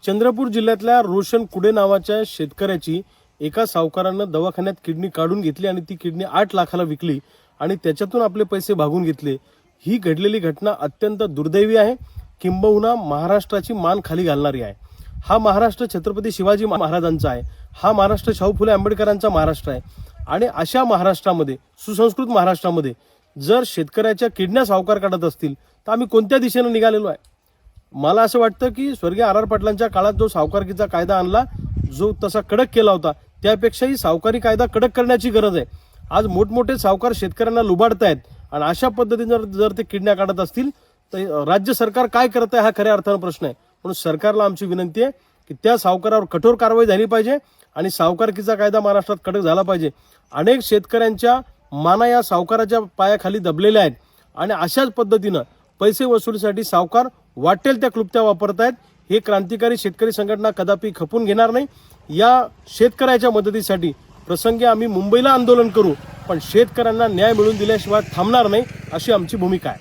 चंद्रपूर जिल्ह्यातल्या रोशन कुडे नावाच्या शेतकऱ्याची एका सावकारानं दवाखान्यात किडनी काढून घेतली आणि ती किडनी 8 लाखाला विकली आणि त्याच्यातून आपले पैसे भागून घेतले। ही घडलेली घटना अत्यंत दुर्दैवी आहे, किंबहुना महाराष्ट्राची मान खाली घालणारी आहे। हा महाराष्ट्र छत्रपती शिवाजी महाराजांचा आहे, हा महाराष्ट्र शाहू फुले आंबेडकरांचा महाराष्ट्र आहे आणि अशा महाराष्ट्रामध्ये, सुसंस्कृत महाराष्ट्रामध्ये जर शेतकऱ्याच्या किडन्या सावकार काढत असतील तर आम्ही कोणत्या दिशेने निघालेलो आहे? मला असं वाटतं की स्वर्गीय आर पाटलांच्या काळात जो सावकारकीचा कायदा आणला, जो तसा कडक केला होता, त्यापेक्षाही सावकारी कायदा कडक करण्याची गरज आहे। आज मोठमोठे सावकार शेतकऱ्यांना लुबाडतायत आणि अशा पद्धतीने जर ते किडन्या काढत असतील तर राज्य सरकार काय करत आहे हा खऱ्या अर्थाने प्रश्न आहे। म्हणून सरकारला आमची विनंती आहे की त्या सावकारावर कठोर कारवाई झाली पाहिजे आणि सावकारकीचा कायदा महाराष्ट्रात कडक झाला पाहिजे। अनेक शेतकऱ्यांच्या माना या सावकाराच्या पायाखाली दबलेल्या आहेत आणि अशाच पद्धतीनं पैसे वसुलीसाठी सावकार वाटेल त्या क्लुप्त्या वापरतायत। हे क्रांतिकारी शेतकरी संघटना कदापि खपून घेणार नाही। या शेतकऱ्याच्या मदतीसाठी प्रसंगी आम्ही मुंबईला आंदोलन करू, पण शेतकऱ्यांना न्याय मिळवून दिल्याशिवाय थांबणार नाही, अशी आमची भूमिका आहे।